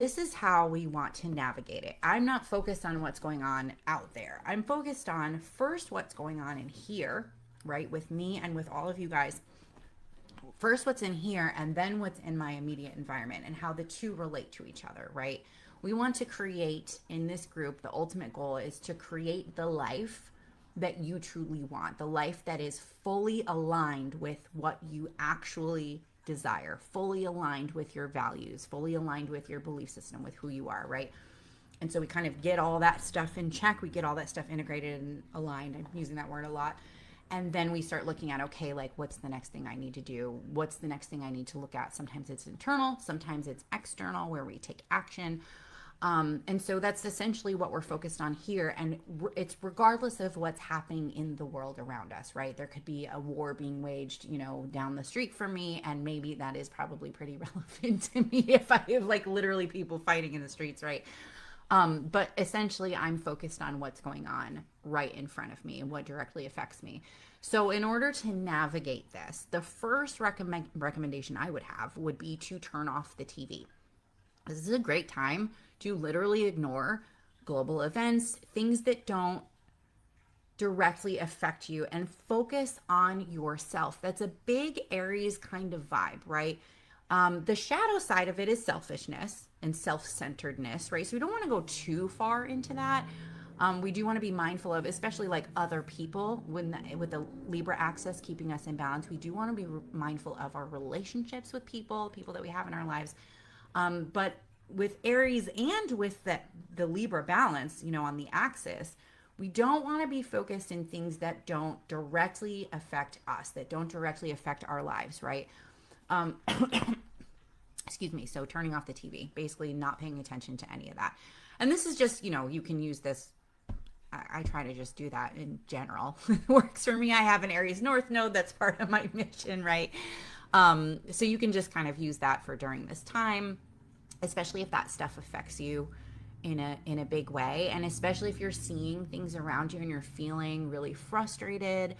This is how we want to navigate it. I'm not focused on what's going on out there. I'm focused on first what's going on in here, right, with me and with all of you guys. First, what's in here, and then what's in my immediate environment, and how the two relate to each other, right? We want to create in this group, the ultimate goal is to create the life that you truly want, the life that is fully aligned with what you actually desire, fully aligned with your values, fully aligned with your belief system, with who you are, right? And so we kind of get all that stuff in check. We get all that stuff integrated and aligned. I'm using that word a lot. And then we start looking at, okay, like what's the next thing I need to do? What's the next thing I need to look at? Sometimes it's internal, sometimes it's external, where we take action. And so that's essentially what we're focused on here. And it's regardless of what's happening in the world around us, right? There could be a war being waged, down the street from me. And maybe that is probably pretty relevant to me if I have like literally people fighting in the streets, right? But essentially, I'm focused on what's going on right in front of me and what directly affects me. So, in order to navigate this, the first recommendation I would have would be to turn off the TV. This is a great time to literally ignore global events, things that don't directly affect you, and focus on yourself. That's a big Aries kind of vibe, right? The shadow side of it is selfishness and self-centeredness, right? So we don't want to go too far into that. We do want to be mindful of, especially like other people, with the Libra axis keeping us in balance. We do want to be mindful of our relationships with people that we have in our lives. But with Aries and with the Libra balance, on the axis, we don't want to be focused in things that don't directly affect us, that don't directly affect our lives, right? Um, excuse me. So turning off the TV, basically not paying attention to any of that. And this is just, you can use this. I try to just do that in general. It works for me. I have an Aries North node. That's part of my mission, right? So you can just kind of use that for during this time, especially if that stuff affects you in a big way, and especially if you're seeing things around you and you're feeling really frustrated,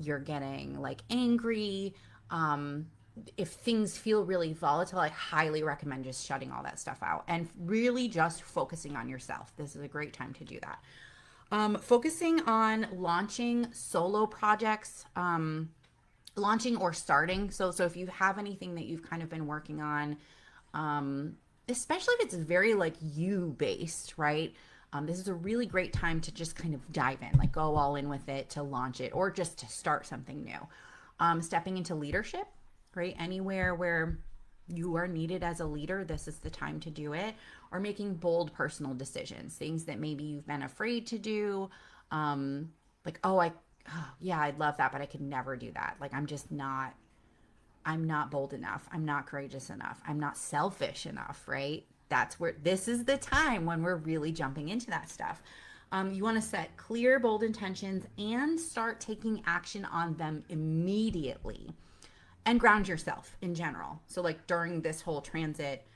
you're getting like angry, if things feel really volatile, I highly recommend just shutting all that stuff out and really just focusing on yourself. This is a great time to do that. Focusing on launching solo projects, launching or starting. So if you have anything that you've kind of been working on, especially if it's very like you based, right? This is a really great time to just kind of dive in, like go all in with it, to launch it, or just to start something new. Stepping into leadership, right? Anywhere where you are needed as a leader, this is the time to do it. Or making bold personal decisions, things that maybe you've been afraid to do. Like, yeah, I'd love that, but I could never do that. Like, I'm not bold enough. I'm not courageous enough. I'm not selfish enough, right? That's where this is the time when we're really jumping into that stuff. You want to set clear, bold intentions and start taking action on them immediately, and ground yourself in general. So, like during this whole transit,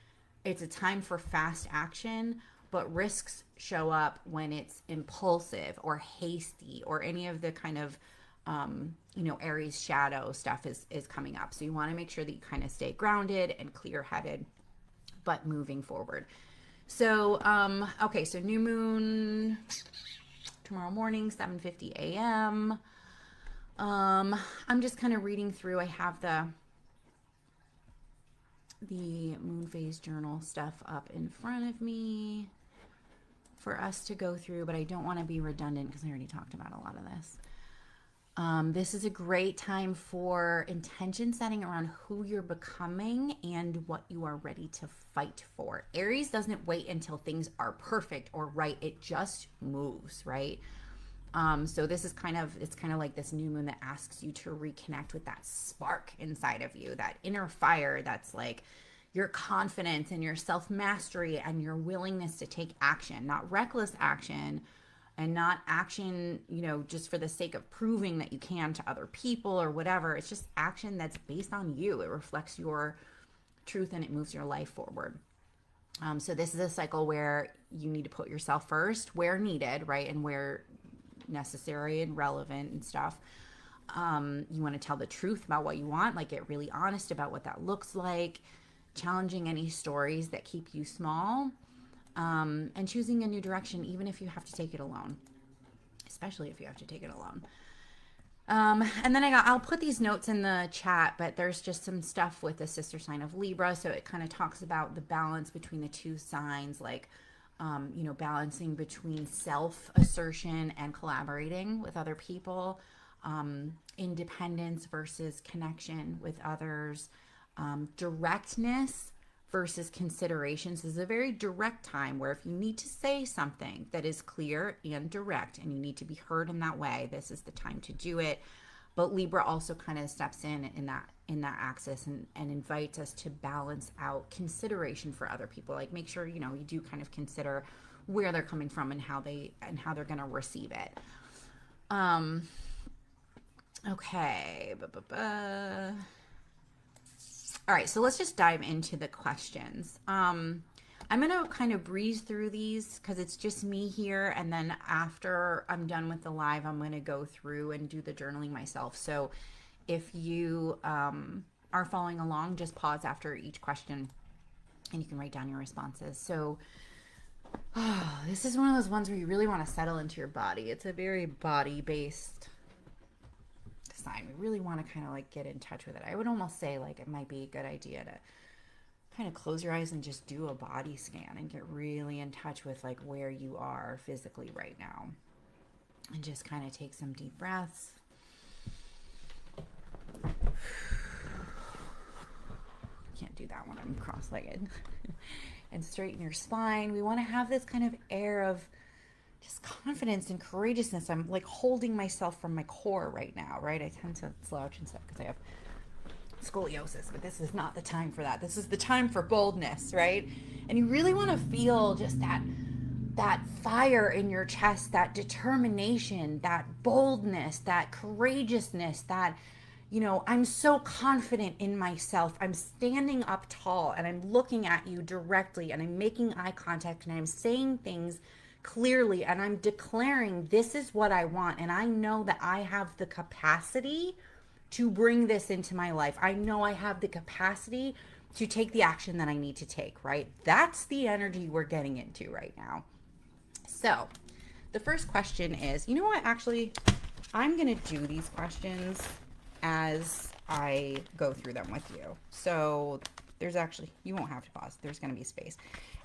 it's a time for fast action, but risks show up when it's impulsive or hasty, or any of the kind of Aries shadow stuff is coming up. So you want to make sure that you kind of stay grounded and clear headed, but moving forward. So, okay, so new moon tomorrow morning, 7:50 a.m. I'm just kind of reading through. I have the moon phase journal stuff up in front of me for us to go through, but I don't want to be redundant because I already talked about a lot of this. This is a great time for intention setting around who you're becoming and what you are ready to fight for. Aries doesn't wait until things are perfect or right. It just moves, right? So this is it's kind of like this new moon that asks you to reconnect with that spark inside of you, that inner fire that's like your confidence and your self-mastery and your willingness to take action, not reckless action, and not action, just for the sake of proving that you can to other people or whatever. It's just action that's based on you. It reflects your truth and it moves your life forward. So this is a cycle where you need to put yourself first where needed, right? And where necessary and relevant and stuff. You want to tell the truth about what you want, like get really honest about what that looks like. challenging any stories that keep you small, and choosing a new direction, even if you have to take it alone, especially if you have to take it alone. And then I'll put these notes in the chat, but there's just some stuff with the sister sign of Libra. So it kind of talks about the balance between the two signs, like, balancing between self-assertion and collaborating with other people, independence versus connection with others, directness versus considerations. This is a very direct time where if you need to say something that is clear and direct and you need to be heard in that way, this is the time to do it. But Libra also kind of steps in that axis and invites us to balance out consideration for other people. Like, make sure, you do kind of consider where they're coming from and how they're going to receive it. Okay. All right, so let's just dive into the questions. I'm going to kind of breeze through these because it's just me here. And then after I'm done with the live, I'm going to go through and do the journaling myself. So if you are following along, just pause after each question and you can write down your responses. So this is one of those ones where you really want to settle into your body. It's a very body-based sign. We really want to kind of like get in touch with it. I would almost say like it might be a good idea to kind of close your eyes and just do a body scan and get really in touch with like where you are physically right now. And just kind of take some deep breaths. Can't do that when I'm cross-legged. And straighten your spine. We want to have this kind of air of just confidence and courageousness. I'm like holding myself from my core right now, right? I tend to slouch and stuff because I have scoliosis, but this is not the time for that. This is the time for boldness, right? And you really want to feel just that fire in your chest, that determination, that boldness, that courageousness, that, I'm so confident in myself. I'm standing up tall and I'm looking at you directly and I'm making eye contact and I'm saying things clearly and I'm declaring this is what I want, and I know that I have the capacity to bring this into my life. I know I have the capacity to take the action that I need to take, right? That's the energy we're getting into right now. So the first question is, you know what, actually, I'm going to do these questions as I go through them with you. So there's actually, you won't have to pause. There's going to be space.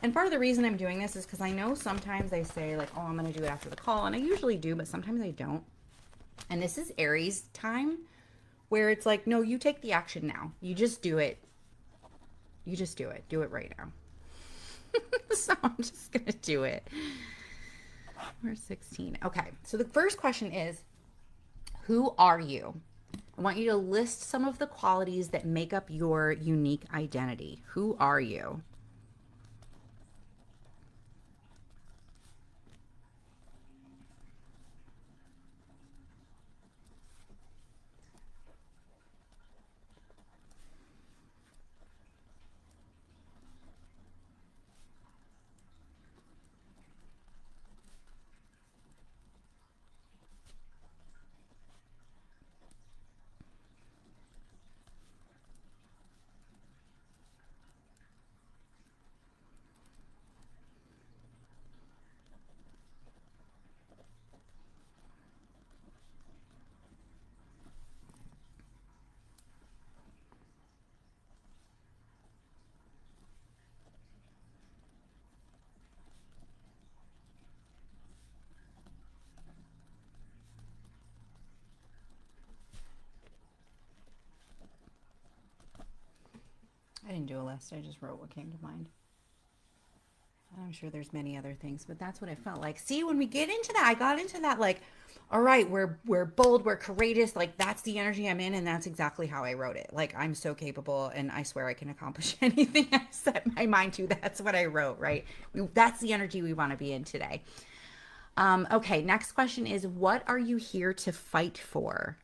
And part of the reason I'm doing this is because I know sometimes I say like, oh, I'm going to do it after the call. And I usually do, but sometimes I don't. And this is Aries time where it's like, no, you take the action now. You just do it. You just do it. Do it right now. So I'm just going to do it. We're 16. Okay. So the first question is, who are you? I want you to list some of the qualities that make up your unique identity. Who are you? I didn't do a list. I just wrote what came to mind. I'm sure there's many other things, but that's what it felt like. See, when we get into that, I got into that like, all right, we're bold, we're courageous. Like that's the energy I'm in, and that's exactly how I wrote it. Like I'm so capable, and I swear I can accomplish anything I set my mind to. That's what I wrote, right? That's the energy we want to be in today. Okay, next question is, what are you here to fight for?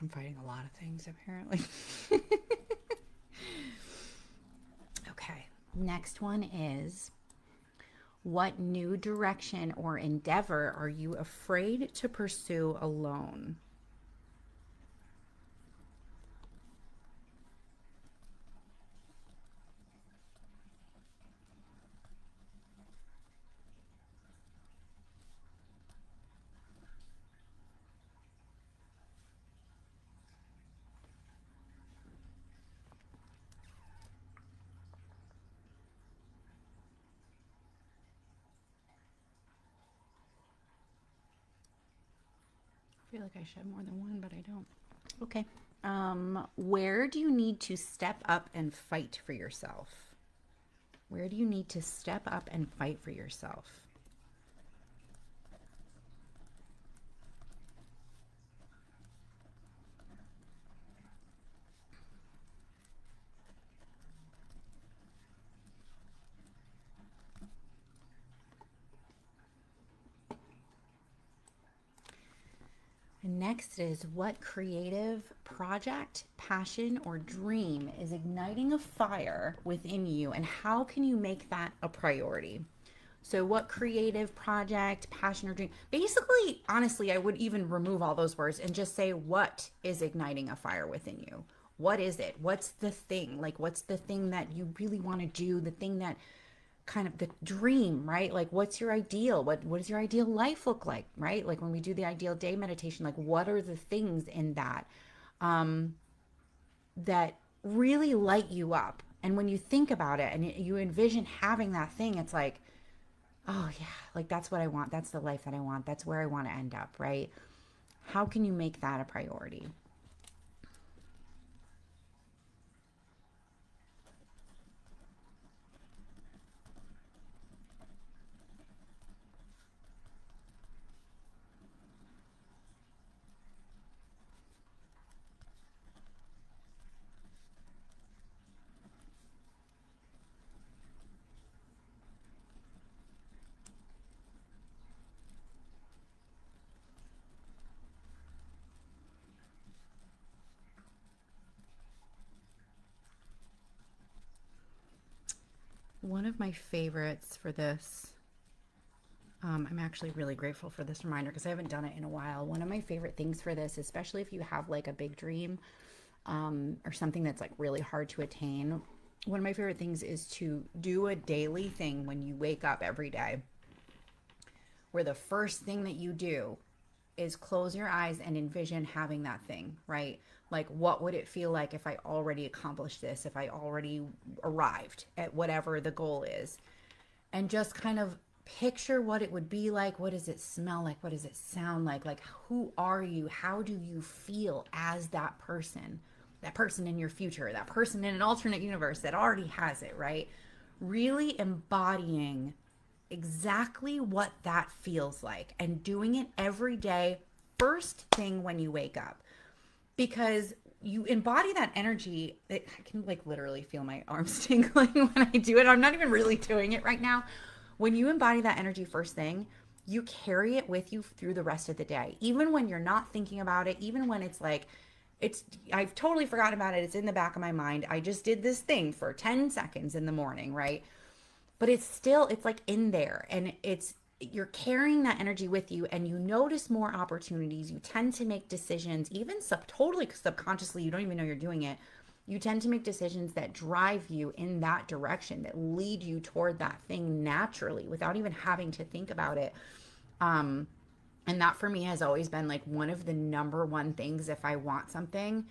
I'm fighting a lot of things apparently. Okay. Next one is, what new direction or endeavor are you afraid to pursue alone? I feel like I should have more than one, but I don't. Okay. Where do you need to step up and fight for yourself? Where do you need to step up and fight for yourself? And next is, what creative project, passion, or dream is igniting a fire within you, and how can you make that a priority? So, what creative project, passion, or dream? Basically, honestly, I would even remove all those words and just say, what is igniting a fire within you? What is it? What's the thing? Like, what's the thing that you really want to do? The thing that kind of the dream, right? Like, what's your ideal? What does your ideal life look like, right? Like when we do the ideal day meditation, like what are the things in that um that really light you up? And when you think about it and you envision having that thing, it's like, oh yeah, like that's what I want. That's the life that I want. That's where I want to end up, right? How can you make that a priority? One of my favorites for this, I'm actually really grateful for this reminder because I haven't done it in a while. One of my favorite things for this, especially if you have like a big dream, or something that's like really hard to attain, one of my favorite things is to do a daily thing when you wake up every day, where the first thing that you do is close your eyes and envision having that thing, right? Like, what would it feel like if I already accomplished this, if I already arrived at whatever the goal is? And just kind of picture what it would be like. What does it smell like? What does it sound like? Like, who are you? How do you feel as that person? That person in your future, that person in an alternate universe that already has it, right? Really embodying exactly what that feels like and doing it every day, first thing when you wake up. Because you embody that energy. I can like literally feel my arms tingling when I do it. I'm not even really doing it right now. When you embody that energy first thing, you carry it with you through the rest of the day. Even when you're not thinking about it, even when it's like, it's, I've totally forgotten about it. It's in the back of my mind. I just did this thing for 10 seconds in the morning, right? But it's still, it's like in there, and it's, you're carrying that energy with you, and you notice more opportunities. You tend to make decisions, even totally subconsciously, you don't even know you're doing it. You tend to make decisions that drive you in that direction, that lead you toward that thing naturally without even having to think about it. um and that for me has always been like one of the number one things. If I want something,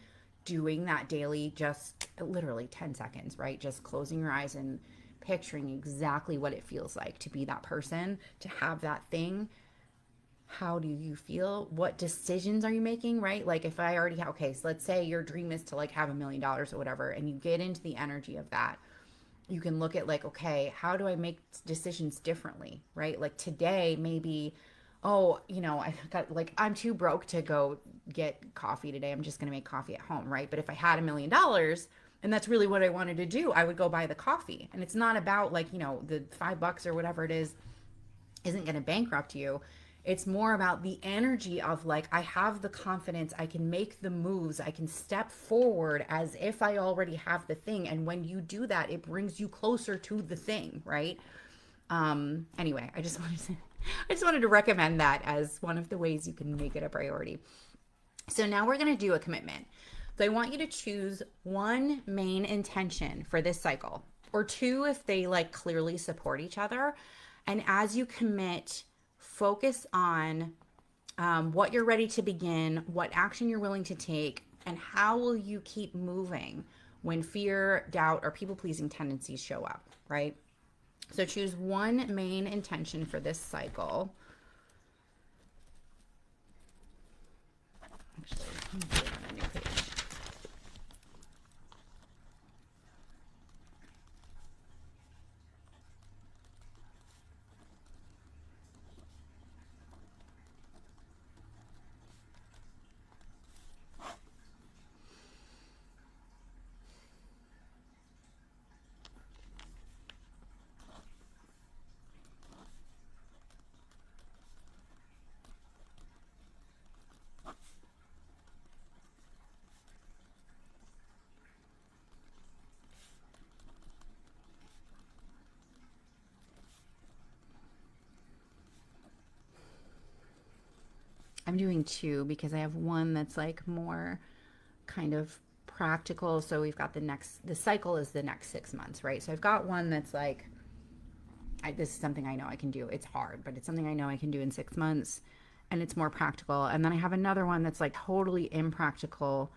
doing that daily, just literally 10 seconds, right? Just closing your eyes and picturing exactly what it feels like to be that person, to have that thing. How do you feel? What decisions are you making, right? Like if I already have, okay, so let's say your dream is to like have $1 million or whatever, and you get into the energy of that, you can look at like, okay, how do I make decisions differently, right? Like today, maybe, oh, I got like, I'm too broke to go get coffee today. I'm just going to make coffee at home, right? But if I had $1 million and that's really what I wanted to do, I would go buy the coffee. And it's not about like, the $5 or whatever it is isn't going to bankrupt you. It's more about the energy of like, I have the confidence, I can make the moves, I can step forward as if I already have the thing. And when you do that, it brings you closer to the thing, right? Anyway, I just wanted to recommend that as one of the ways you can make it a priority. So now we're going to do a commitment. So I want you to choose one main intention for this cycle, or two if they like clearly support each other. And as you commit, focus on what you're ready to begin, what action you're willing to take, and how will you keep moving when fear, doubt, or people pleasing tendencies show up, right? So choose one main intention for this cycle. Actually, let me put it on a new page. I'm doing two because I have one that's like more kind of practical. So we've got the cycle is the next 6 months, right? So I've got one that's like, this is something I know I can do. It's hard, but it's something I know I can do in 6 months, and it's more practical. And then I have another one that's like totally impractical.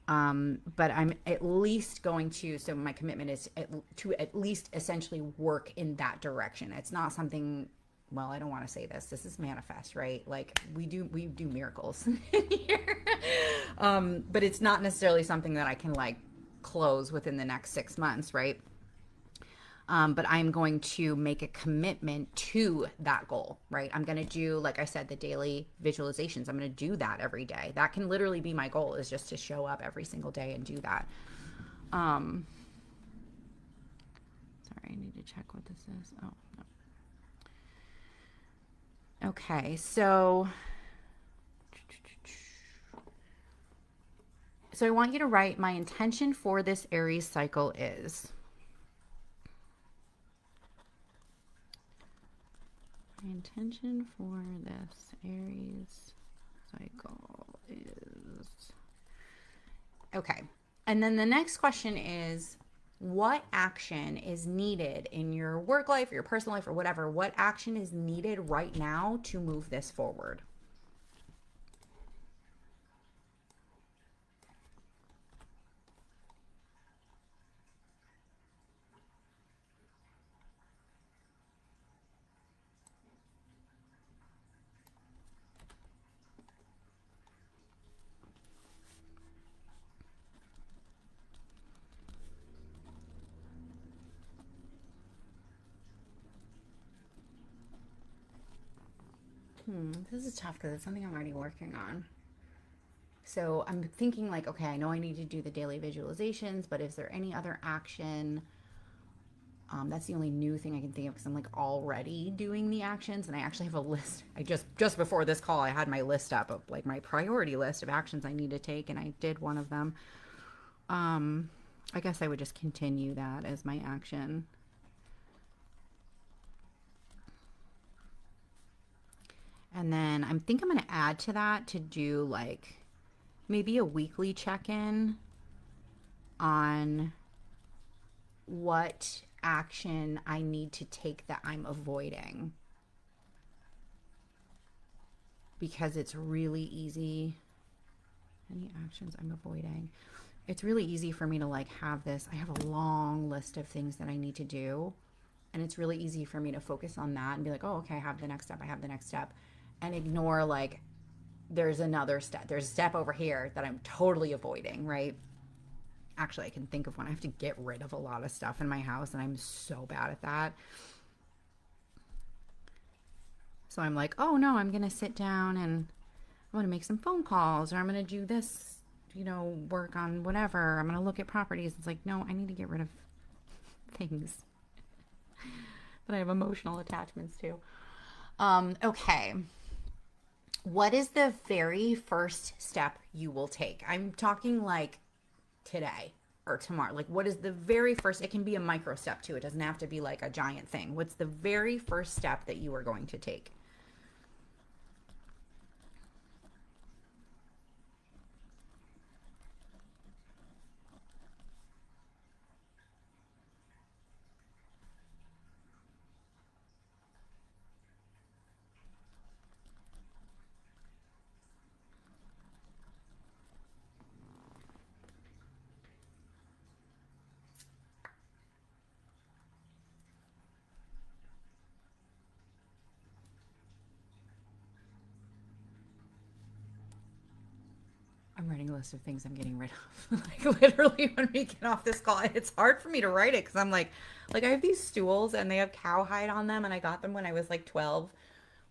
But I'm at least going to, so my commitment is to at least essentially work in that direction. It's not something, well, I don't want to say this. This is manifest, right? Like we do miracles here. But it's not necessarily something that I can like close within the next 6 months, right? But I'm going to make a commitment to that goal, right? I'm going to do, like I said, the daily visualizations. I'm going to do that every day. That can literally be my goal, is just to show up every single day and do that. Sorry, I need to check what this is. Oh, no. Okay, so I want you to write, my intention for this Aries cycle is. My intention for this Aries cycle is. Okay. And then the next question is, what action is needed in your work life or your personal life or whatever? What action is needed right now to move this forward? This is tough because it's something I'm already working on. So I'm thinking like, okay, I know I need to do the daily visualizations, but is there any other action? That's the only new thing I can think of because I'm like already doing the actions, and I actually have a list. I just before this call, I had my list up of like my priority list of actions I need to take, and I did one of them. I guess I would just continue that as my action. And then I think I'm going to add to that to do like maybe a weekly check-in on what action I need to take that I'm avoiding. Because it's really easy. Any actions I'm avoiding? It's really easy for me to like have this. I have a long list of things that I need to do. And it's really easy for me to focus on that and be like, oh, okay, I have the next step. I have the next step. And ignore like, there's another step. There's a step over here that I'm totally avoiding, right? Actually, I can think of one. I have to get rid of a lot of stuff in my house, and I'm so bad at that. So I'm like, oh no, I'm going to sit down and I'm going to make some phone calls, or I'm going to do this, work on whatever. I'm going to look at properties. It's like, no, I need to get rid of things that I have emotional attachments to. Okay. What is the very first step you will take? I'm talking like today or tomorrow. Like, what is the very first? It can be a micro step too. It doesn't have to be like a giant thing. What's the very first step that you are going to take? I'm writing a list of things I'm getting rid of. Like literally when we get off this call, it's hard for me to write it because I'm like I have these stools and they have cowhide on them, and I got them when I was like 12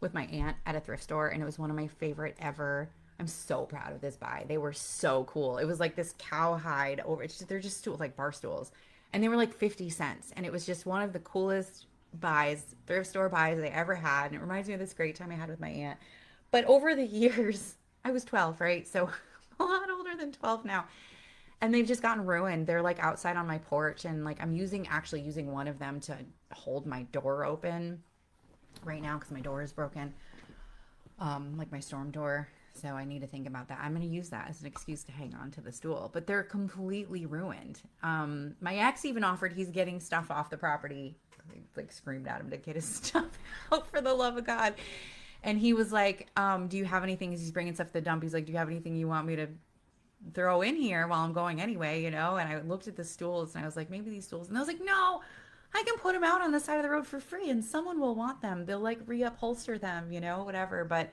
with my aunt at a thrift store, and it was one of my favorite ever. I'm so proud of this buy. They were so cool. It was like this cowhide over. They're just stools, like bar stools, and they were like 50 cents, and it was just one of the coolest buys, thrift store buys I ever had, and it reminds me of this great time I had with my aunt. But over the years, I was 12, right? So a lot older than 12 now. And they've just gotten ruined. They're like outside on my porch, and like I'm actually using one of them to hold my door open right now because my door is broken. Like my storm door. So I need to think about that. I'm going to use that as an excuse to hang on to the stool, but they're completely ruined. My ex even offered he's getting stuff off the property. I, like screamed at him to get his stuff out for the love of God. And he was like, do you have anything? As he's bringing stuff to the dump, he's like, do you have anything you want me to throw in here while I'm going anyway, you know? And I looked at the stools and I was like, maybe these stools. And I was like, no, I can put them out on the side of the road for free and someone will want them. They'll like reupholster them, you know, whatever. But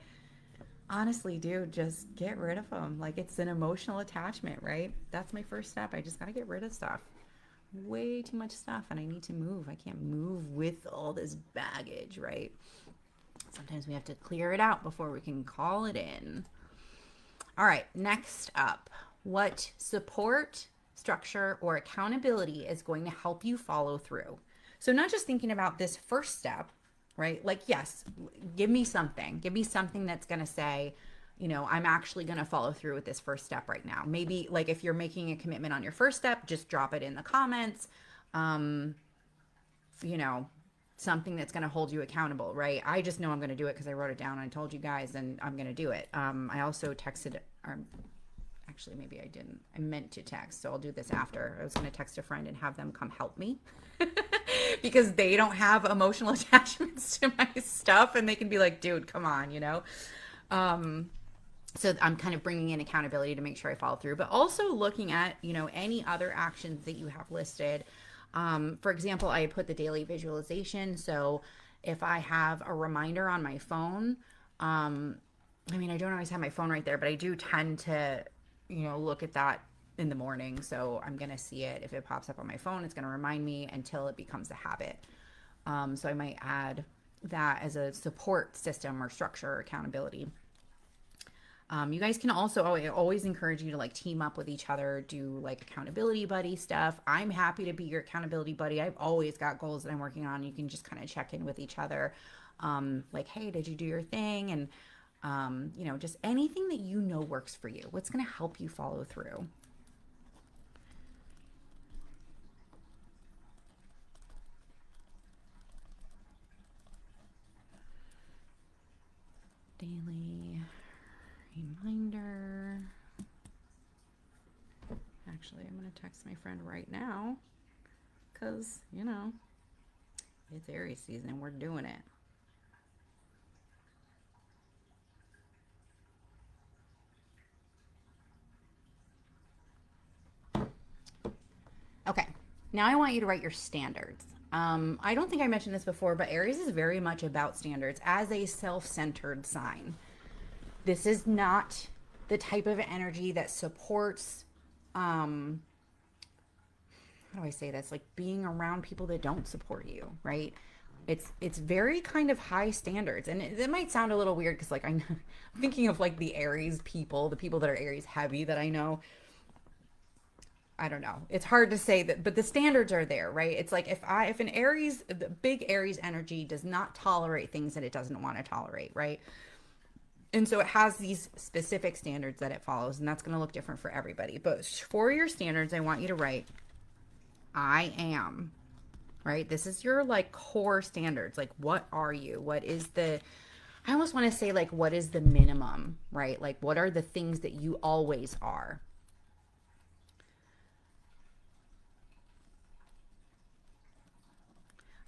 honestly, dude, just get rid of them. Like it's an emotional attachment, right? That's my first step. I just got to get rid of stuff. Way too much stuff and I need to move. I can't move with all this baggage, right? Sometimes we have to clear it out before we can call it in. All right, next up, what support, structure, or accountability is going to help you follow through? So, not just thinking about this first step, right? Like, yes, give me something. Give me something that's going to say, you know, I'm actually going to follow through with this first step right now. Maybe, like, if you're making a commitment on your first step, just drop it in the comments. You know, something that's going to hold you accountable, right? I just know I'm going to do it because I wrote it down and I told you guys and I'm going to do it. I also texted, or actually maybe I didn't. I meant to text, so I'll do this after. I was going to text a friend and have them come help me because they don't have emotional attachments to my stuff and they can be like, dude, come on, you know? So I'm kind of bringing in accountability to make sure I follow through, but also looking at, you know, any other actions that you have listed. For example, I put the daily visualization. So if I have a reminder on my phone, I mean, I don't always have my phone right there, but I do tend to, you know, look at that in the morning. So I'm going to see it. If it pops up on my phone, it's going to remind me until it becomes a habit. So I might add that as a support system or structure or accountability. You guys can also always encourage you to like team up with each other, do like accountability buddy stuff. I'm happy to be your accountability buddy. I've always got goals that I'm working on. You can just kind of check in with each other. Like, hey, did you do your thing? And, you know, just anything that you know works for you. What's going to help you follow through? Daily reminder. Actually, I'm going to text my friend right now because, you know, it's Aries season and we're doing it. Okay, now I want you to write your standards. I don't think I mentioned this before, but Aries is very much about standards as a self centered sign. This is not the type of energy that supports, how do I say this? Like being around people that don't support you, right? It's very kind of high standards, and it might sound a little weird because like I'm thinking of like the Aries people, the people that are Aries heavy that I know. I don't know. It's hard to say that, but the standards are there, right? It's like if an Aries, the big Aries energy does not tolerate things that it doesn't want to tolerate, right? And so it has these specific standards that it follows, and that's going to look different for everybody. But for your standards, I want you to write, I am, right? This is your like core standards. Like, what are you? What is the, I almost want to say, like, what is the minimum, right? Like, what are the things that you always are?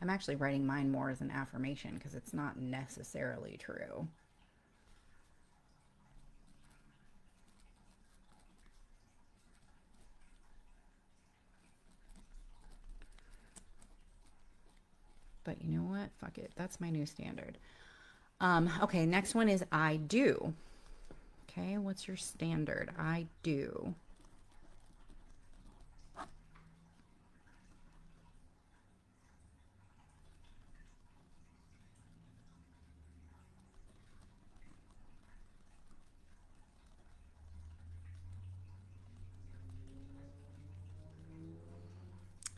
I'm actually writing mine more as an affirmation because it's not necessarily true. But you know what? Fuck it. That's my new standard. Okay, next one is I do. Okay, what's your standard? I do.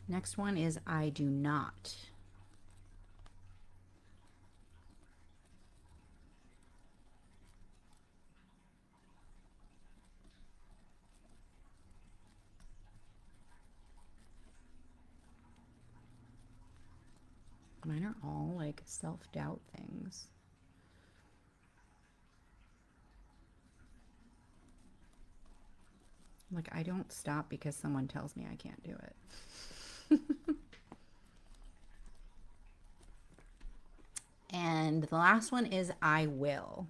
Next one is I do not. Mine are all like self-doubt things. Like, I don't stop because someone tells me I can't do it. And the last one is I will.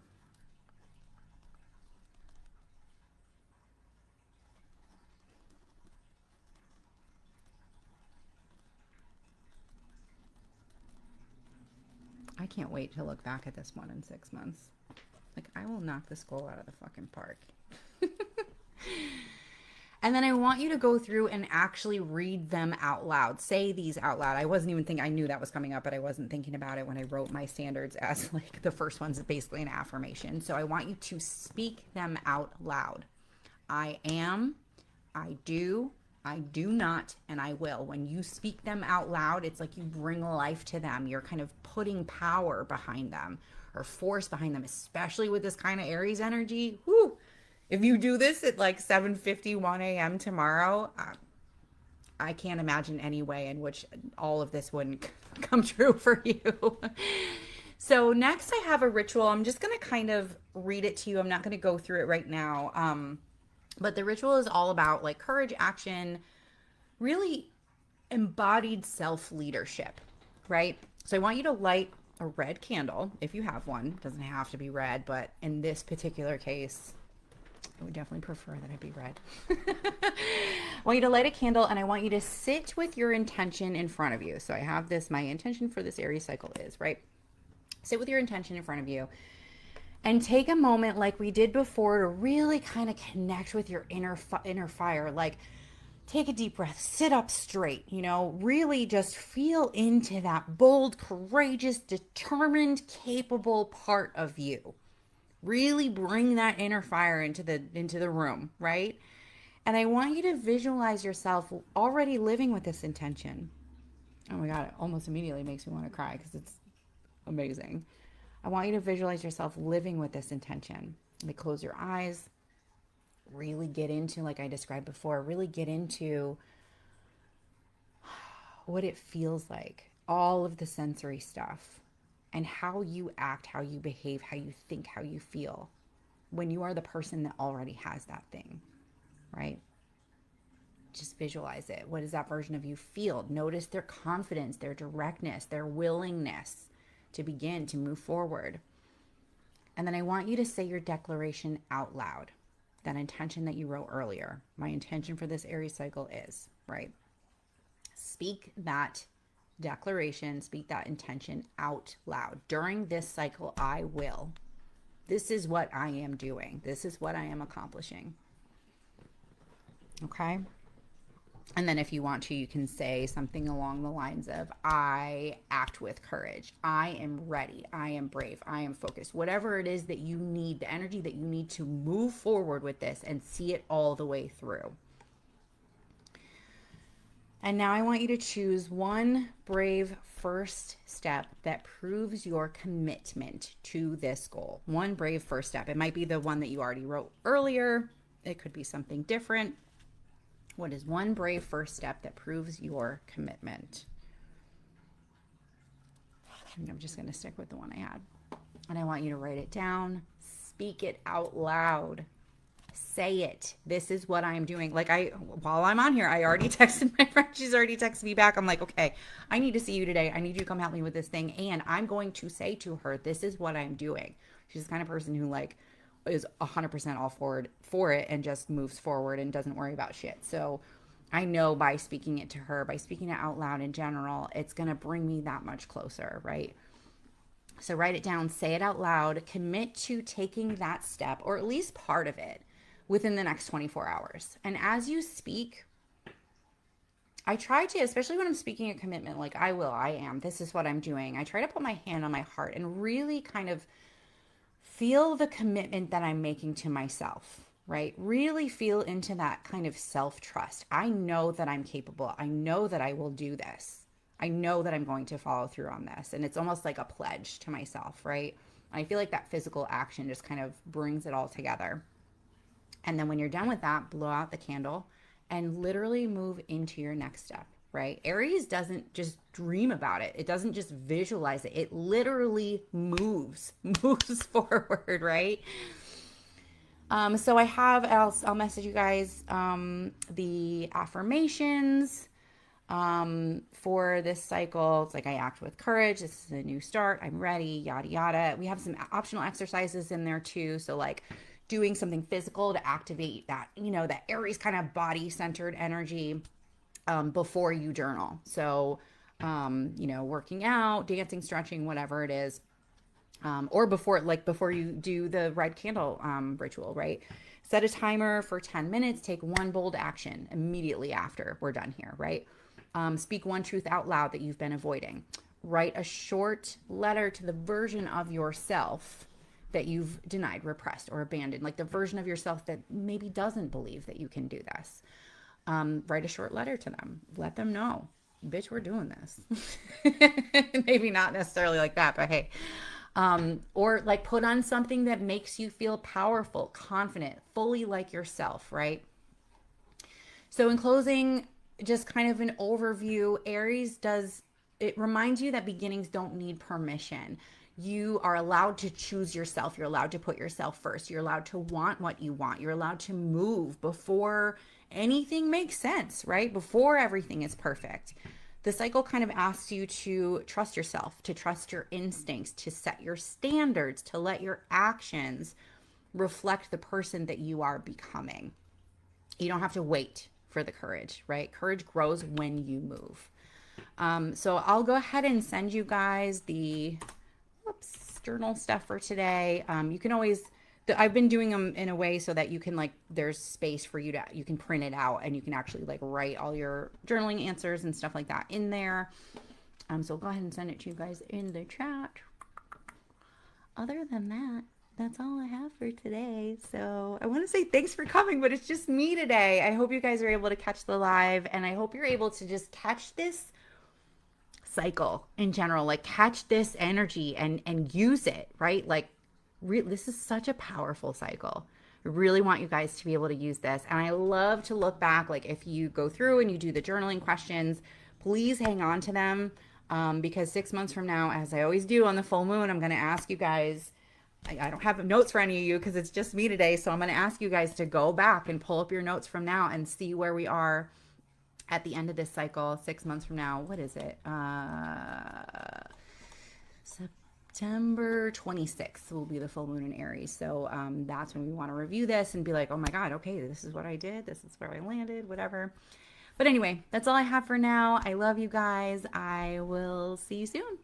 I can't wait to look back at this one in 6 months. Like, I will knock this goal out of the fucking park. And then I want you to go through and actually read them out loud. Say these out loud. I wasn't even thinking, I knew that was coming up, but I wasn't thinking about it when I wrote my standards as like the first one's basically an affirmation. So I want you to speak them out loud. I am, I do not, and I will. When you speak them out loud, it's like you bring life to them. You're kind of putting power behind them or force behind them, especially with this kind of Aries energy. Whoo! If you do this at like 7:51 a.m. tomorrow, I can't imagine any way in which all of this wouldn't come true for you. So next I have a ritual. I'm just going to kind of read it to you. I'm not going to go through it right now. But the ritual is all about like courage, action, really embodied self-leadership, right? So I want you to light a red candle if you have one. It doesn't have to be red, but in this particular case, I would definitely prefer that it be red. I want you to light a candle and I want you to sit with your intention in front of you. So I have this, my intention for this Aries cycle is, right? Sit with your intention in front of you and take a moment like we did before to really kind of connect with your inner fire. Like, take a deep breath, sit up straight, you know, really just feel into that bold, courageous, determined, capable part of you. Really bring that inner fire into the room, right? And I want you to visualize yourself already living with this intention. Oh my God, it almost immediately makes me want to cry because it's amazing. I want you to visualize yourself living with this intention. Like, close your eyes, really get into, like I described before, really get into what it feels like, all of the sensory stuff, and how you act, how you behave, how you think, how you feel when you are the person that already has that thing, right? Just visualize it. What does that version of you feel? Notice their confidence, their directness, their willingness to begin to move forward. And then I want you to say your declaration out loud. That intention that you wrote earlier. My intention for this Aries cycle is, right? Speak that declaration, speak that intention out loud. During this cycle, I will. This is what I am doing. This is what I am accomplishing. Okay? And then if you want to, you can say something along the lines of, I act with courage. I am ready. I am brave. I am focused. Whatever it is that you need, the energy that you need to move forward with this and see it all the way through. And now I want you to choose one brave first step that proves your commitment to this goal. One brave first step. It might be the one that you already wrote earlier. It could be something different. What is one brave first step that proves your commitment? And I'm just going to stick with the one I had. And I want you to write it down, speak it out loud. Say it. This is what I'm doing. Like while I'm on here, I already texted my friend. She's already texted me back. I'm like, okay, I need to see you today. I need you to come help me with this thing. And I'm going to say to her, this is what I'm doing. She's the kind of person who like is 100% all forward for it and just moves forward and doesn't worry about shit. So I know by speaking it to her, by speaking it out loud in general, it's going to bring me that much closer, right? So write it down, say it out loud, commit to taking that step or at least part of it within the next 24 hours. And as you speak, I try to, especially when I'm speaking a commitment, like I am, this is what I'm doing. I try to put my hand on my heart and really kind of feel the commitment that I'm making to myself, right? Really feel into that kind of self-trust. I know that I'm capable. I know that I will do this. I know that I'm going to follow through on this. And it's almost like a pledge to myself, right? I feel like that physical action just kind of brings it all together. And then when you're done with that, blow out the candle and literally move into your next step, right? Aries doesn't just dream about it. It doesn't just visualize it. It literally moves forward, right? So I'll message you guys the affirmations for this cycle. It's like I act with courage. This is a new start. I'm ready, yada, yada. We have some optional exercises in there too. So like doing something physical to activate that, that Aries kind of body centered energy before you journal. So, working out, dancing, stretching, whatever it is. Or before you do the red candle ritual, right? Set a timer for 10 minutes, take one bold action immediately after we're done here, right? Speak one truth out loud that you've been avoiding. Write a short letter to the version of yourself that you've denied, repressed, or abandoned, like the version of yourself that maybe doesn't believe that you can do this. Write a short letter to them. Let them know, bitch, we're doing this. Maybe not necessarily like that, but hey. Or like put on something that makes you feel powerful, confident, fully like yourself, right? So in closing, just kind of an overview, Aries it reminds you that beginnings don't need permission. You are allowed to choose yourself. You're allowed to put yourself first. You're allowed to want what you want. You're allowed to move before anything makes sense, right? Before everything is perfect. The cycle kind of asks you to trust yourself, to trust your instincts, to set your standards, to let your actions reflect the person that you are becoming. You don't have to wait for the courage, right? Courage grows when you move. So I'll go ahead and send you guys the journal stuff for today. You can always, I've been doing them in a way so that you can there's space for you can print it out and you can actually write all your journaling answers and stuff like that in there. So I'll go ahead and send it to you guys in the chat. Other than that, that's all I have for today. So I want to say thanks for coming, but it's just me today. I hope you guys are able to catch the live, and I hope you're able to just catch this cycle in general, catch this energy and use it, right? This is such a powerful cycle. I really want you guys to be able to use this. And I love to look back, if you go through and you do the journaling questions, please hang on to them. Because 6 months from now, as I always do on the full moon, I'm going to ask you guys, I don't have notes for any of you because it's just me today. So I'm going to ask you guys to go back and pull up your notes from now and see where we are at the end of this cycle, 6 months from now. What is it? September 26th will be the full moon in Aries. So that's when we want to review this and be like, oh my God, okay, this is what I did. This is where I landed, whatever. But anyway, that's all I have for now. I love you guys. I will see you soon.